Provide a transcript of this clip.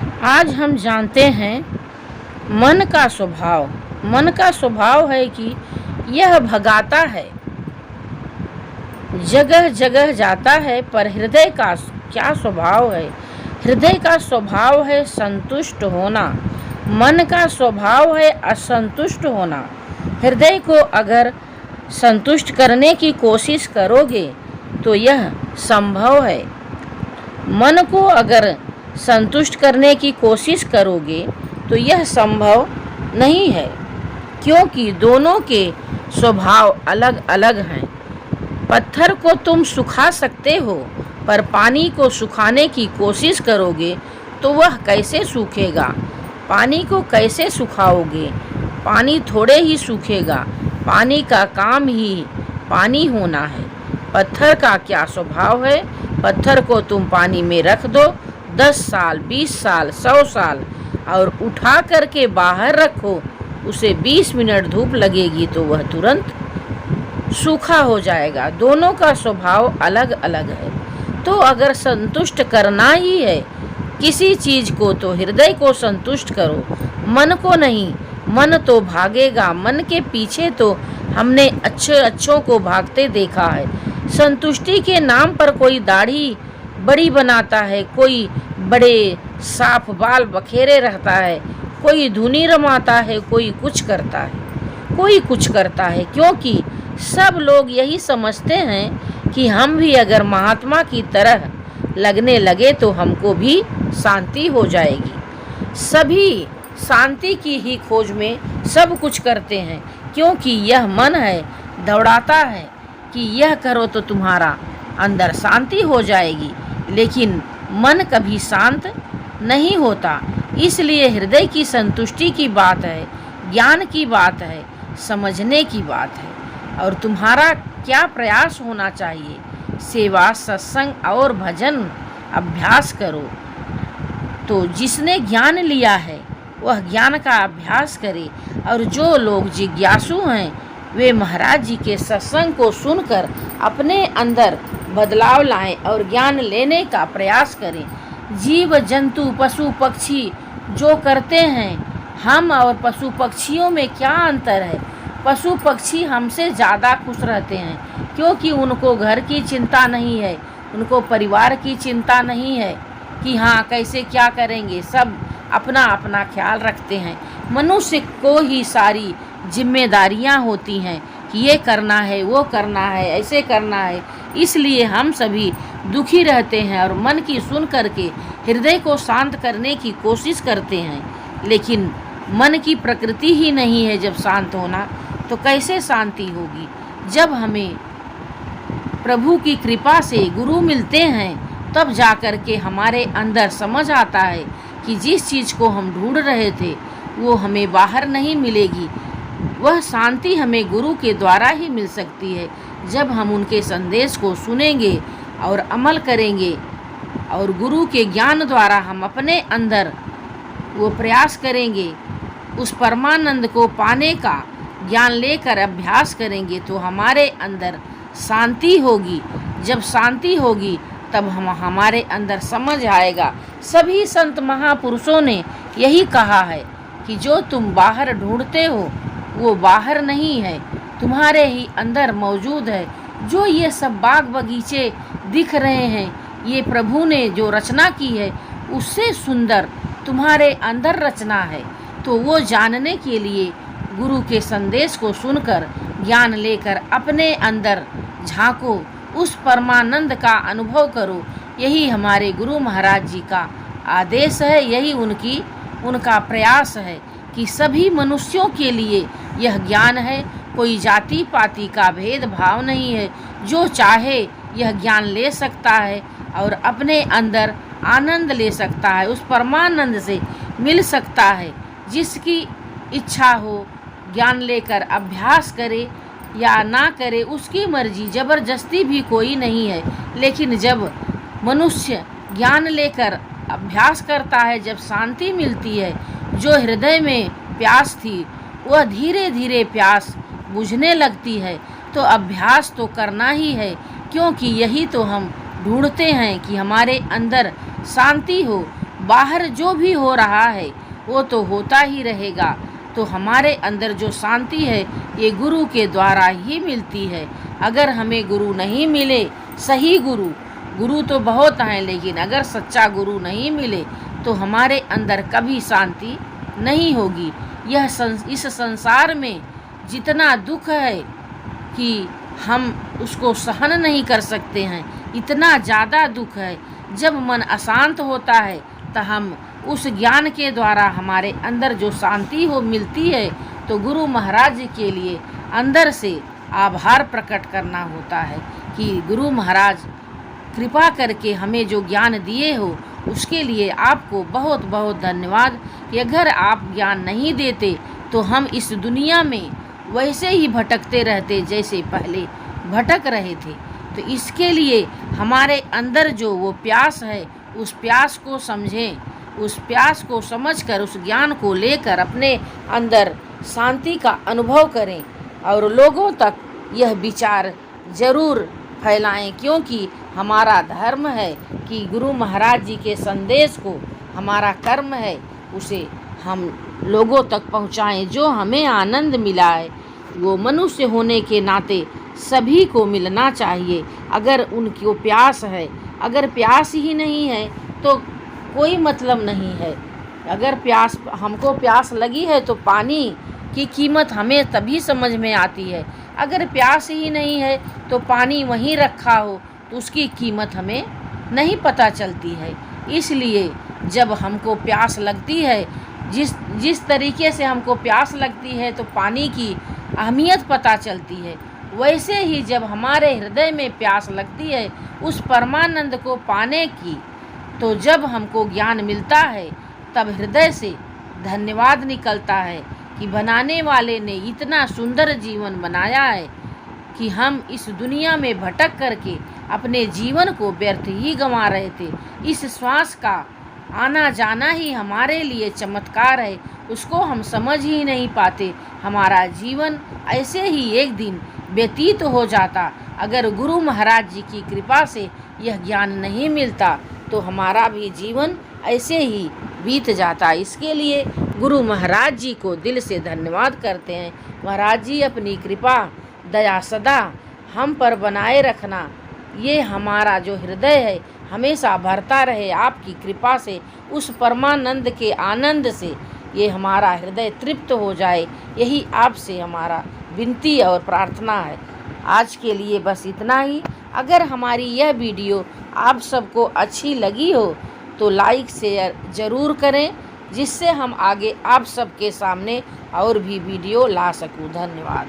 आज हम जानते हैं मन का स्वभाव। मन का स्वभाव है कि यह भगाता है, जगह जगह जाता है, पर हृदय का क्या स्वभाव है? हृदय का स्वभाव है संतुष्ट होना। मन का स्वभाव है असंतुष्ट होना। हृदय को अगर संतुष्ट करने की कोशिश करोगे तो यह संभव है। मन को अगर संतुष्ट करने की कोशिश करोगे तो यह संभव नहीं है, क्योंकि दोनों के स्वभाव अलग अलग हैं। पत्थर को तुम सुखा सकते हो, पर पानी को सुखाने की कोशिश करोगे तो वह कैसे सूखेगा? पानी को कैसे सुखाओगे? पानी थोड़े ही सूखेगा। पानी का काम ही पानी होना है। पत्थर का क्या स्वभाव है? पत्थर को तुम पानी में रख दो 10 साल, 20 साल, 100 साल और उठा करके बाहर रखो, उसे 20 मिनट धूप लगेगी तो वह तुरंत सूखा हो जाएगा। दोनों का स्वभाव अलग अलग है। तो अगर संतुष्ट करना ही है किसी चीज़ को तो हृदय को संतुष्ट करो, मन को नहीं। मन तो भागेगा। मन के पीछे तो हमने अच्छों को भागते देखा है। संतुष्टि के नाम पर कोई दाढ़ी बड़ी बनाता है, कोई बड़े साफ बाल बखेरे रहता है, कोई धुनी रमाता है, कोई कुछ करता है, कोई कुछ करता है, क्योंकि सब लोग यही समझते हैं कि हम भी अगर महात्मा की तरह लगने लगे तो हमको भी शांति हो जाएगी। सभी शांति की ही खोज में सब कुछ करते हैं, क्योंकि यह मन है दौड़ाता है कि यह करो तो तुम्हारा अंदर शांति हो जाएगी, लेकिन मन कभी शांत नहीं होता। इसलिए हृदय की संतुष्टि की बात है, ज्ञान की बात है, समझने की बात है। और तुम्हारा क्या प्रयास होना चाहिए? सेवा, सत्संग और भजन अभ्यास करो। तो जिसने ज्ञान लिया है वह ज्ञान का अभ्यास करे, और जो लोग जिज्ञासु हैं वे महाराज जी के सत्संग को सुनकर अपने अंदर बदलाव लाएं और ज्ञान लेने का प्रयास करें। जीव जंतु पशु पक्षी जो करते हैं, हम और पशु पक्षियों में क्या अंतर है? पशु पक्षी हमसे ज़्यादा खुश रहते हैं, क्योंकि उनको घर की चिंता नहीं है, उनको परिवार की चिंता नहीं है कि हाँ कैसे क्या करेंगे। सब अपना अपना ख्याल रखते हैं। मनुष्य को ही सारी जिम्मेदारियां होती हैं कि ये करना है, वो करना है, ऐसे करना है। इसलिए हम सभी दुखी रहते हैं और मन की सुन करके हृदय को शांत करने की कोशिश करते हैं, लेकिन मन की प्रकृति ही नहीं है जब शांत होना, तो कैसे शांति होगी? जब हमें प्रभु की कृपा से गुरु मिलते हैं तब जाकर के हमारे अंदर समझ आता है कि जिस चीज़ को हम ढूंढ रहे थे वो हमें बाहर नहीं मिलेगी। वह शांति हमें गुरु के द्वारा ही मिल सकती है, जब हम उनके संदेश को सुनेंगे और अमल करेंगे, और गुरु के ज्ञान द्वारा हम अपने अंदर वो प्रयास करेंगे, उस परमानंद को पाने का ज्ञान लेकर अभ्यास करेंगे तो हमारे अंदर शांति होगी। जब शांति होगी तब हमारे अंदर समझ आएगा। सभी संत महापुरुषों ने यही कहा है कि जो तुम बाहर ढूंढते हो वो बाहर नहीं है, तुम्हारे ही अंदर मौजूद है। जो ये सब बाग बगीचे दिख रहे हैं, ये प्रभु ने जो रचना की है उससे सुंदर तुम्हारे अंदर रचना है। तो वो जानने के लिए गुरु के संदेश को सुनकर ज्ञान लेकर अपने अंदर झांको, उस परमानंद का अनुभव करो। यही हमारे गुरु महाराज जी का आदेश है, यही उनका प्रयास है कि सभी मनुष्यों के लिए यह ज्ञान है। कोई जाति पाति का भेदभाव नहीं है, जो चाहे यह ज्ञान ले सकता है और अपने अंदर आनंद ले सकता है, उस परमानंद से मिल सकता है। जिसकी इच्छा हो ज्ञान लेकर अभ्यास करे या ना करे, उसकी मर्जी, ज़बरदस्ती भी कोई नहीं है। लेकिन जब मनुष्य ज्ञान लेकर अभ्यास करता है, जब शांति मिलती है, जो हृदय में प्यास थी वह धीरे धीरे प्यास बुझने लगती है। तो अभ्यास तो करना ही है, क्योंकि यही तो हम ढूंढते हैं कि हमारे अंदर शांति हो। बाहर जो भी हो रहा है वो तो होता ही रहेगा। तो हमारे अंदर जो शांति है ये गुरु के द्वारा ही मिलती है। अगर हमें गुरु नहीं मिले, सही गुरु तो बहुत हैं, लेकिन अगर सच्चा गुरु नहीं मिले तो हमारे अंदर कभी शांति नहीं होगी। इस संसार में जितना दुख है कि हम उसको सहन नहीं कर सकते हैं, इतना ज़्यादा दुख है। जब मन अशांत होता है तो हम उस ज्ञान के द्वारा हमारे अंदर जो शांति हो मिलती है, तो गुरु महाराज जी के लिए अंदर से आभार प्रकट करना होता है कि गुरु महाराज कृपा करके हमें जो ज्ञान दिए हो उसके लिए आपको बहुत बहुत धन्यवाद। कि अगर आप ज्ञान नहीं देते तो हम इस दुनिया में वैसे ही भटकते रहते जैसे पहले भटक रहे थे। तो इसके लिए हमारे अंदर जो वो प्यास है उस प्यास को समझें, उस प्यास को समझकर उस ज्ञान को लेकर अपने अंदर शांति का अनुभव करें और लोगों तक यह विचार ज़रूर फैलाएं, क्योंकि हमारा धर्म है कि गुरु महाराज जी के संदेश को, हमारा कर्म है उसे हम लोगों तक पहुँचाएं। जो हमें आनंद मिला है वो मनुष्य होने के नाते सभी को मिलना चाहिए। अगर उनको प्यास है, अगर प्यास ही नहीं है तो कोई मतलब नहीं है। अगर हमको प्यास लगी है तो पानी की कीमत हमें तभी समझ में आती है। अगर प्यास ही नहीं है तो पानी वहीं रखा हो तो उसकी कीमत हमें नहीं पता चलती है। इसलिए जब हमको प्यास लगती है, जिस तरीके से हमको प्यास लगती है तो पानी की अहमियत पता चलती है, वैसे ही जब हमारे हृदय में प्यास लगती है उस परमानंद को पाने की, तो जब हमको ज्ञान मिलता है तब हृदय से धन्यवाद निकलता है कि बनाने वाले ने इतना सुंदर जीवन बनाया है कि हम इस दुनिया में भटक करके अपने जीवन को व्यर्थ ही गंवा रहे थे। इस श्वास का आना जाना ही हमारे लिए चमत्कार है, उसको हम समझ ही नहीं पाते। हमारा जीवन ऐसे ही एक दिन व्यतीत हो जाता। अगर गुरु महाराज जी की कृपा से यह ज्ञान नहीं मिलता तो हमारा भी जीवन ऐसे ही बीत जाता। इसके लिए गुरु महाराज जी को दिल से धन्यवाद करते हैं। महाराज जी अपनी कृपा दया सदा हम पर बनाए रखना। ये हमारा जो हृदय है हमेशा भरता रहे आपकी कृपा से, उस परमानंद के आनंद से ये हमारा हृदय तृप्त हो जाए। यही आपसे हमारा विनती और प्रार्थना है। आज के लिए बस इतना ही। अगर हमारी यह वीडियो आप सबको अच्छी लगी हो तो लाइक शेयर ज़रूर करें, जिससे हम आगे आप सबके सामने और भी वीडियो ला सकूं। धन्यवाद।